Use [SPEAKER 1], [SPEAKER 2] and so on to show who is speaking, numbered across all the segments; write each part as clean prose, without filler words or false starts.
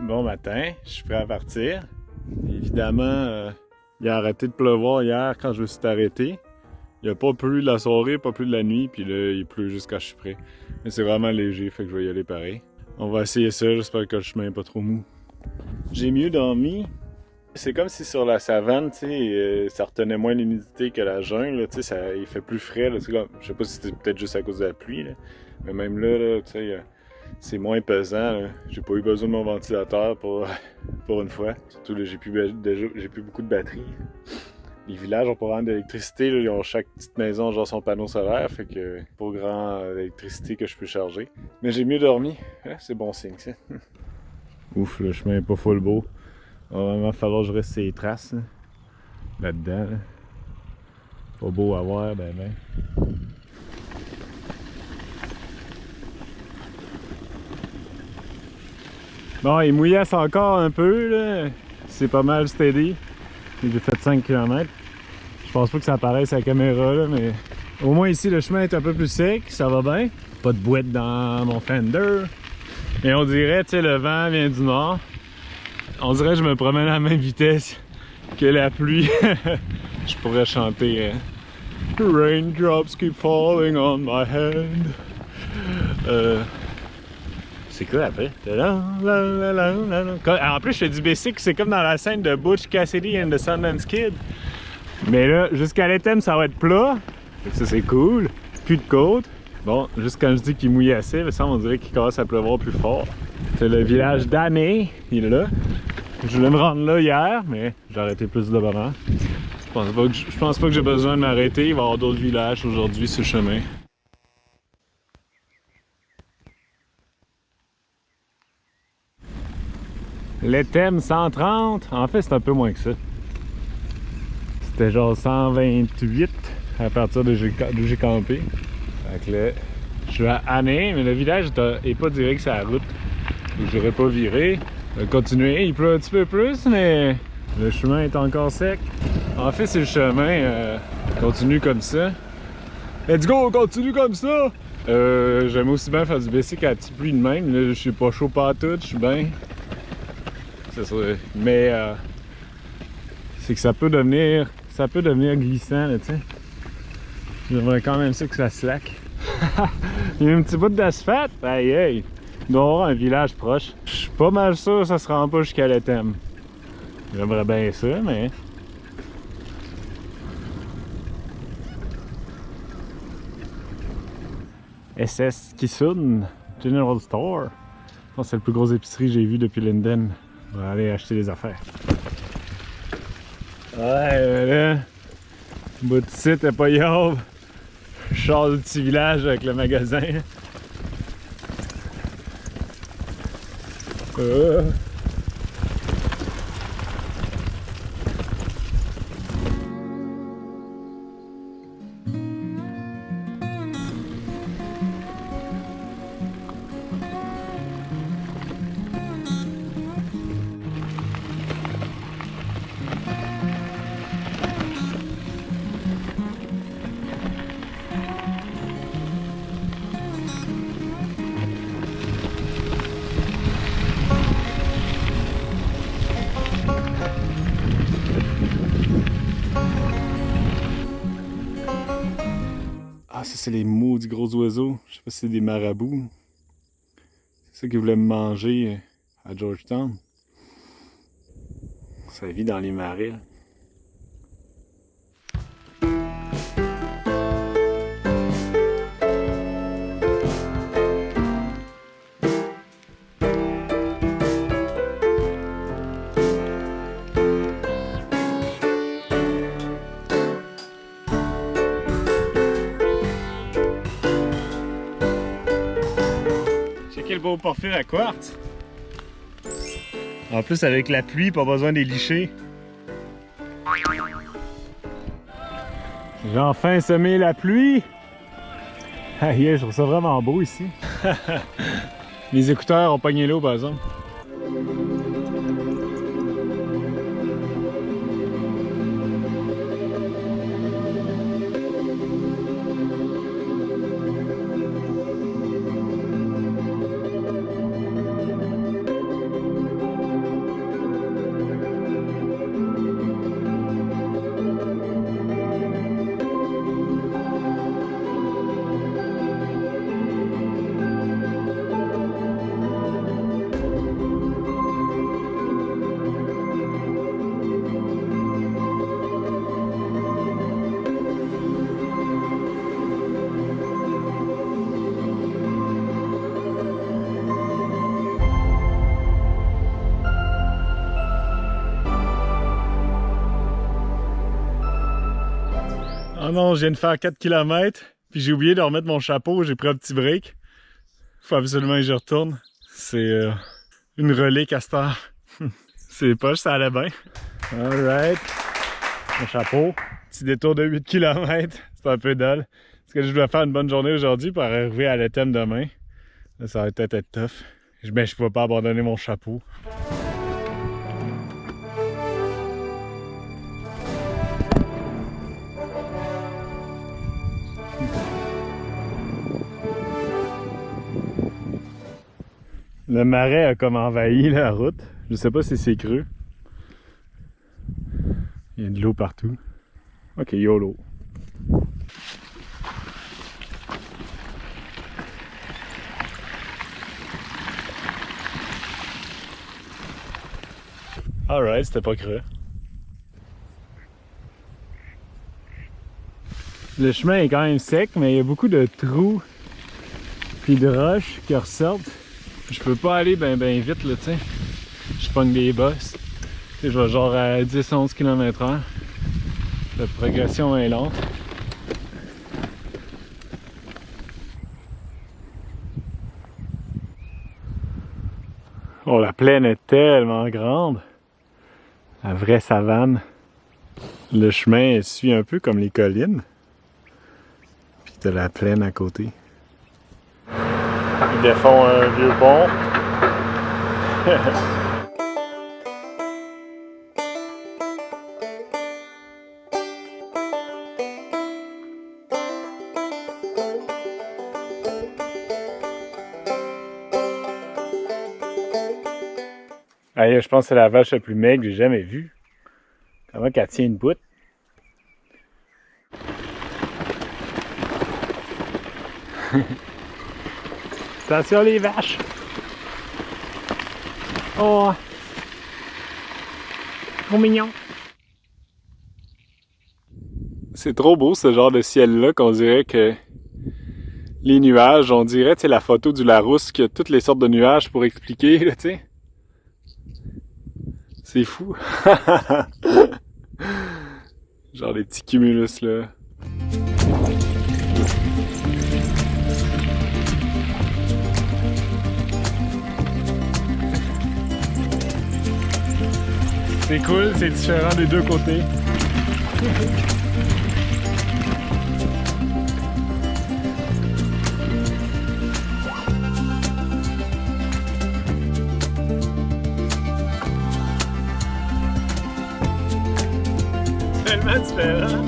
[SPEAKER 1] Bon matin, je suis prêt à partir. Évidemment, il a arrêté de pleuvoir hier quand je me suis arrêté. Il a pas plu de la soirée, pas plu de la nuit, puis là, il pleut juste quand je suis prêt. Mais c'est vraiment léger, fait que je vais y aller pareil. On va essayer ça, j'espère que le chemin est pas trop mou. J'ai mieux dormi. C'est comme si sur la savane, tu sais, ça retenait moins l'humidité que la jungle, tu sais, il fait plus frais, là, comme, je sais pas si c'était peut-être juste à cause de la pluie, là, mais même là, tu sais, c'est moins pesant, là. J'ai pas eu besoin de mon ventilateur pour une fois. Surtout là, j'ai plus beaucoup de batterie. Les villages ont pas vraiment d'électricité, là, ils ont chaque petite maison genre son panneau solaire, fait que pas grand électricité que je peux charger. Mais j'ai mieux dormi, c'est bon signe ça. Ouf, le chemin est pas full beau. Il va vraiment falloir que je reste ces traces là-dedans. Là. Pas beau à voir, ben. Bon, il mouillasse encore un peu, là. C'est pas mal steady. J'ai fait 5 km. Je pense pas que ça apparaisse à la caméra, là, mais au moins ici, le chemin est un peu plus sec, ça va bien. Pas de boîte dans mon fender. Mais on dirait, tu sais, le vent vient du nord. On dirait que je me promène à la même vitesse que la pluie. Je pourrais chanter Raindrops keep falling on my head. C'est quoi après? En plus, je fais du basic, c'est comme dans la scène de Butch Cassidy and the Sundance Kid. Mais là, jusqu'à l'éthème, ça va être plat. Ça, c'est cool. Plus de côte. Bon, juste quand je dis qu'il mouille assez, ça, on dirait qu'il commence à pleuvoir plus fort. C'est le village d'Année, il est là. Je voulais me rendre là hier, mais j'ai arrêté plus de bonheur. Je pense pas que j'ai besoin de m'arrêter. Il va y avoir d'autres villages aujourd'hui sur le chemin. L'éthème 130, en fait c'est un peu moins que ça. C'était genre 128 à partir d'où j'ai campé. Fait que là, je suis à Année, mais le village est pas direct sur la route. J'aurais pas viré. Je vais continuer, il pleut un petit peu plus, mais le chemin est encore sec. En fait, c'est le chemin continue comme ça. Let's go, on continue comme ça! J'aime aussi bien faire du basic à la petite pluie de même. Là, je suis pas chaud partout, je suis bien. C'est ça. Mais c'est que ça peut devenir glissant, là, tu sais. J'aimerais quand même ça que ça slack. Il y a un petit bout d'asphalte. Aïe aïe. Il doit y avoir un village proche. Je suis pas mal sûr que ça se rend pas jusqu'à l'éthème. J'aimerais bien ça, mais... SS Kissun General Store. Je pense que c'est le plus gros épicerie que j'ai vu depuis Linden. On va aller acheter des affaires. Ouais, là, le bout de site est pas yauve. Je sors du petit village avec le magasin. Ah, ça, c'est les maudits gros oiseaux. Je sais pas si c'est des marabouts. C'est ça qu'ils voulaient me manger à Georgetown. Ça vit dans les marais. Quel beau porphyre à quartz! En plus, avec la pluie, pas besoin des licher. J'ai enfin semé la pluie! Aïe, je trouve ça vraiment beau ici. Mes écouteurs ont pogné l'eau, par exemple. Oh non, je viens de faire 4 km, puis j'ai oublié de remettre mon chapeau, j'ai pris un petit break. Faut absolument que je retourne. C'est une relique à cette heure. C'est poche, ça allait bien. Alright. Mon chapeau. Petit détour de 8 km. C'est un peu dull. Parce que je dois faire une bonne journée aujourd'hui pour arriver à l'ETEM demain. Là, ça va peut-être être tough. Mais je peux pas abandonner mon chapeau. Le marais a comme envahi la route. Je sais pas si c'est creux. Il y a de l'eau partout. Ok, YOLO. Alright, c'était pas creux. Le chemin est quand même sec, mais il y a beaucoup de trous puis de roches qui ressortent. Je peux pas aller ben vite là, tu sais. Je pogne des bosses. Je vais genre à 10-11 km/h. La progression est lente. Oh, la plaine est tellement grande. La vraie savane. Le chemin suit un peu comme les collines. Puis t'as la plaine à côté. Ils défont un vieux pont. Allez, je pense que c'est la vache la plus maigre que j'ai jamais vue. Comment qu'elle tient une boute? Attention les vaches! Oh! Trop mignon! C'est trop beau ce genre de ciel-là qu'on dirait que les nuages, on dirait, tu sais, la photo du Larousse qui a toutes les sortes de nuages pour expliquer, là, tu sais. C'est fou! Genre des petits cumulus, là. C'est cool, c'est différent des deux côtés. Tellement différent.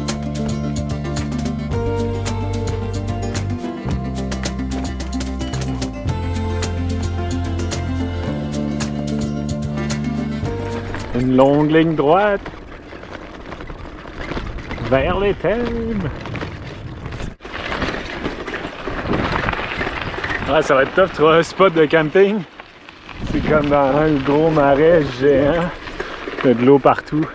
[SPEAKER 1] Une longue ligne droite vers les thèmes. Ouais, ça va être tough de trouver un spot de camping. C'est comme dans un gros marais géant. Il y a de l'eau partout.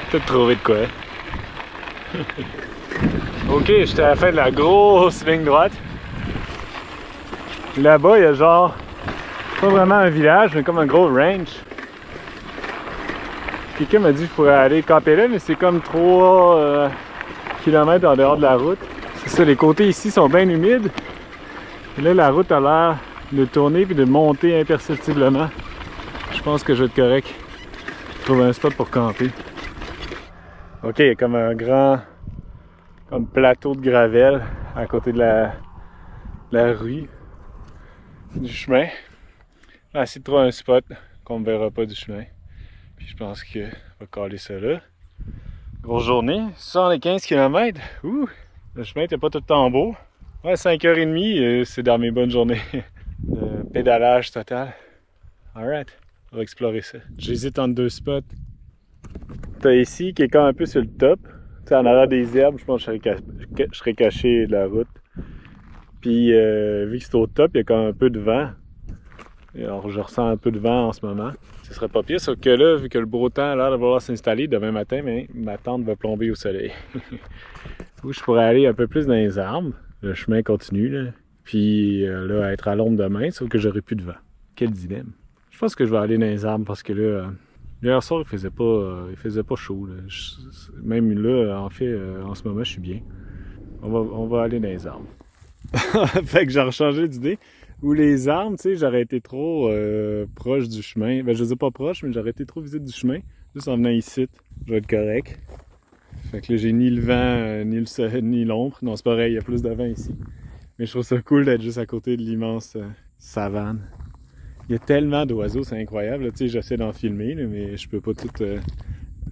[SPEAKER 1] Peut-être trouver de quoi. Ok, j'étais à la fin de la grosse ligne droite. Là-bas, il y a genre, pas vraiment un village, mais comme un gros ranch. Quelqu'un m'a dit que je pourrais aller camper là, mais c'est comme 3 km en dehors de la route. C'est ça, les côtés ici sont bien humides. Et là, la route a l'air de tourner puis de monter imperceptiblement. Je pense que je vais être correct. Trouver un spot pour camper. Ok, il y a comme un grand plateau de gravel à côté de la rue, du chemin. On va essayer de trouver un spot qu'on ne verra pas du chemin. Puis je pense que va caler ça là. Grosse journée, 75 km. Ouh! Le chemin n'était pas tout le temps beau. Ouais, 5h30, c'est dans mes bonnes journées de pédalage total. Alright, on va explorer ça. J'hésite entre deux spots. T'as ici qui est comme un peu sur le top. T'sais, en arrière des herbes, je pense que je serais caché de la route. Puis vu que c'est au top, il y a comme un peu de vent. Alors je ressens un peu de vent en ce moment. Ce serait pas pire, sauf que là, vu que le beau temps a l'air de vouloir s'installer demain matin, mais ma tente va plomber au soleil. Où je pourrais aller un peu plus dans les arbres. Le chemin continue, là. Puis là, être à l'ombre demain, sauf que j'aurai plus de vent. Quel dilemme. Je pense que je vais aller dans les arbres parce que là, Hier soir, il faisait pas chaud. Là. Même là, en fait, en ce moment, je suis bien. On va aller dans les arbres. Fait que j'ai rechangé d'idée. Ou les arbres, tu sais, j'aurais été trop proche du chemin. Ben, je les ai pas proche, mais j'aurais été trop visite du chemin. Juste en venant ici, je vais être correct. Fait que là, j'ai ni le vent, ni le soleil, ni l'ombre. Non, c'est pareil, il y a plus de vent ici. Mais je trouve ça cool d'être juste à côté de l'immense savane. Il y a tellement d'oiseaux, c'est incroyable. Tu sais, j'essaie d'en filmer, là, mais je peux pas toutes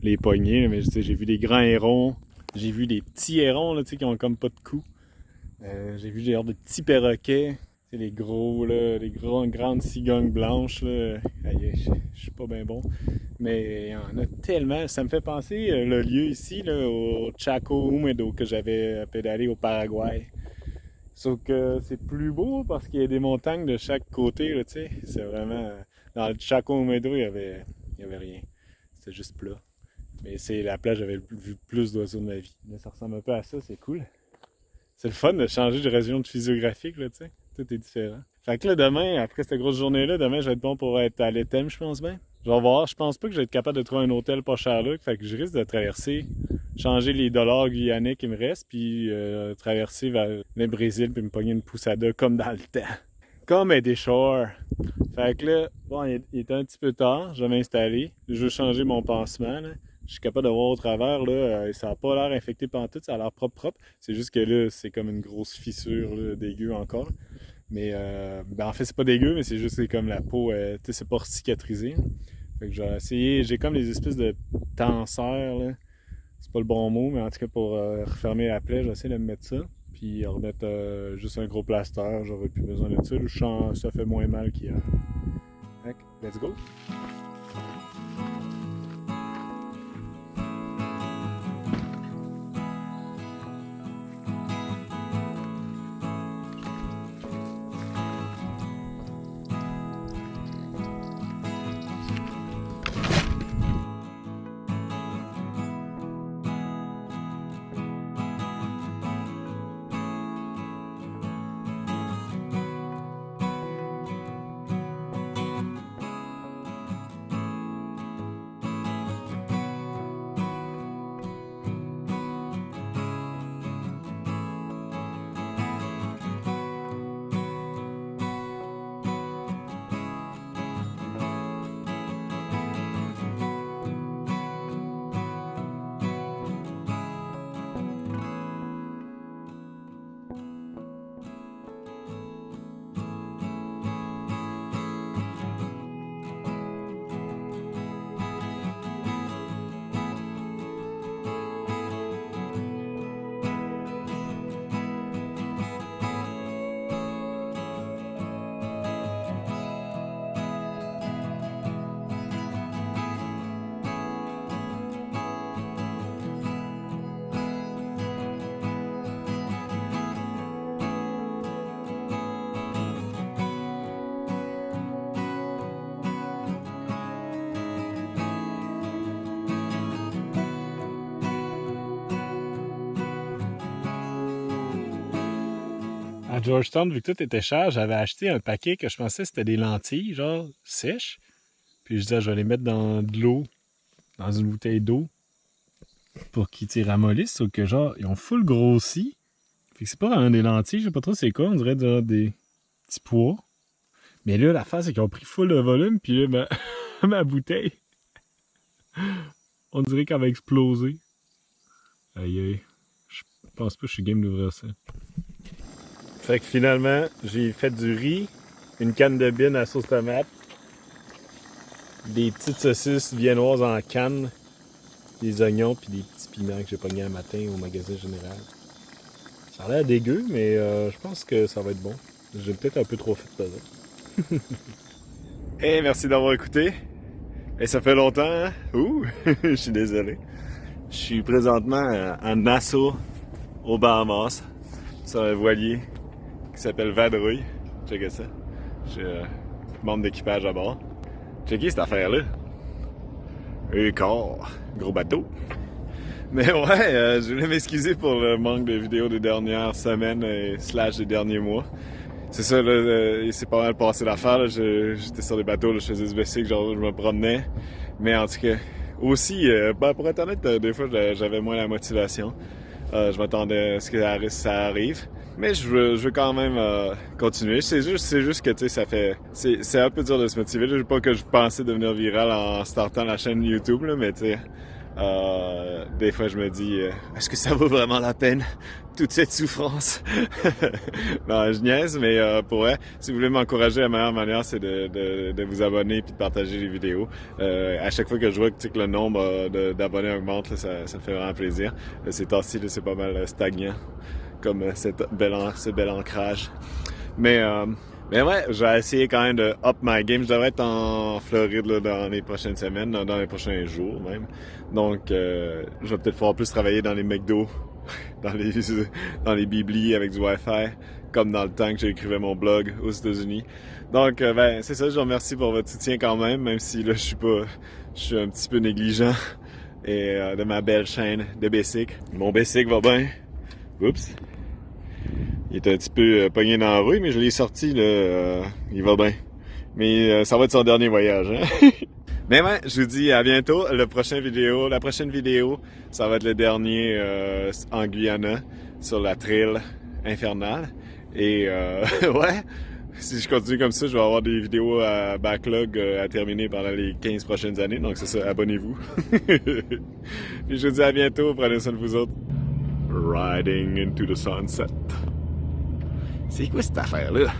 [SPEAKER 1] les pogner. Là, mais tu sais, j'ai vu des grands hérons, j'ai vu des petits hérons là, tu sais, qui ont comme pas de cou. J'ai vu genre de petits perroquets, tu sais, les gros, là, les grandes cigognes blanches. Là. Aïe, je suis pas bien bon. Mais il y en a tellement. Ça me fait penser le lieu ici, là, au Chaco Húmedo que j'avais pédalé au Paraguay. Sauf que c'est plus beau parce qu'il y a des montagnes de chaque côté, là, tu sais. C'est vraiment... Dans le Chaco Húmedo, il y avait rien. C'était juste plat. Mais c'est la plage, j'avais vu plus d'oiseaux de ma vie. Là, ça ressemble un peu à ça, c'est cool. C'est le fun de changer de région de physiographique, là, tu sais. Tout est différent. Fait que là, demain, après cette grosse journée-là, demain, je vais être bon pour être à l'Éthème, je pense bien. Je vais voir, je pense pas que je vais être capable de trouver un hôtel pas cher là, fait que je risque de traverser, changer les dollars guyanais qui me restent, puis traverser vers le Brésil, puis me pogner une poussada comme dans le temps. Comme à des shores. Fait que là, bon, il est un petit peu tard, je vais m'installer, je veux changer mon pansement, là. Je suis capable de voir au travers, là, ça n'a pas l'air infecté pantoute, ça a l'air propre. C'est juste que là, c'est comme une grosse fissure là, dégueu encore. Mais ben en fait, c'est pas dégueu, mais c'est juste que c'est comme la peau, tu sais, c'est pas cicatrisé. Fait que j'ai essayé, j'ai comme des espèces de tenseurs, là. C'est pas le bon mot, mais en tout cas, pour refermer la plaie, j'essaie de me mettre ça. Puis remettre juste un gros plaster, j'aurais plus besoin de ça. Ça fait moins mal qu'hier. Fait que, let's go! À Georgetown, vu que tout était cher, j'avais acheté un paquet que je pensais que c'était des lentilles, genre sèches. Puis je disais, je vais les mettre dans de l'eau, dans une bouteille d'eau, pour qu'ils ramollissent. Sauf que genre, ils ont full grossi. Fait que c'est pas vraiment des lentilles, je sais pas trop c'est quoi, on dirait genre des petits pois. Mais là, l'affaire, c'est qu'ils ont pris full de volume, puis là, ma bouteille, on dirait qu'elle va exploser. Aïe aïe. Je pense pas que je suis game d'ouvrir ça. Fait que finalement, j'ai fait du riz, une canne de bine à sauce tomate, des petites saucisses viennoises en canne, des oignons puis des petits piments que j'ai pognés un matin au magasin général. Ça a l'air dégueu, mais je pense que ça va être bon. J'ai peut-être un peu trop fait de ça. Hey, merci d'avoir écouté. Et ça fait longtemps, hein? Ouh, je suis désolé. Je suis présentement à Nassau, aux Bahamas, sur un voilier qui s'appelle Vadrouille. Checkez ça. J'ai membre d'équipage à bord. Checkez cette affaire-là. Un corps. Gros bateau. Mais ouais, je voulais m'excuser pour le manque de vidéos des dernières semaines et / des derniers mois. C'est ça, là, c'est pas mal passé l'affaire. J'étais sur des bateaux, là, je faisais du basic, genre je me promenais. Mais en tout cas, aussi, pour être honnête, des fois, j'avais moins la motivation. Je m'attendais à ce que ça arrive. Mais je veux quand même continuer. C'est juste que, tu sais, c'est un peu dur de se motiver. Je veux pas que je pensais devenir viral en startant la chaîne YouTube, là, mais tu sais, des fois, je me dis, est-ce que ça vaut vraiment la peine, toute cette souffrance? Non, je niaise, mais pour vrai, si vous voulez m'encourager, la meilleure manière, c'est de vous abonner puis de partager les vidéos. À chaque fois que je vois que le nombre d'abonnés augmente, là, ça me fait vraiment plaisir. Ces temps-ci, c'est pas mal stagnant, comme ce bel ancrage. Mais ouais, je vais essayer quand même de up my game. Je devrais être en Floride là, dans les prochaines semaines, dans les prochains jours même. Donc, je vais peut-être pouvoir plus travailler dans les McDo, dans les biblis avec du Wi-Fi, comme dans le temps que j'écrivais mon blog aux États-Unis. Donc, ben, c'est ça. Je vous remercie pour votre soutien quand même si là, je suis un petit peu négligent et de ma belle chaîne de Bessic. Mon Bessic va bien. Oups. Il est un petit peu pogné dans la rue, mais je l'ai sorti, là. Il va bien. Mais ça va être son dernier voyage, hein? Mais ouais, je vous dis à bientôt. La prochaine vidéo, ça va être le dernier en Guyana sur la trail infernale. Et ouais, si je continue comme ça, je vais avoir des vidéos à backlog à terminer pendant les 15 prochaines années. Donc c'est ça, abonnez-vous. Puis je vous dis à bientôt. Prenez soin de vous autres. Riding into the sunset. C'est quoi cette affaire-là?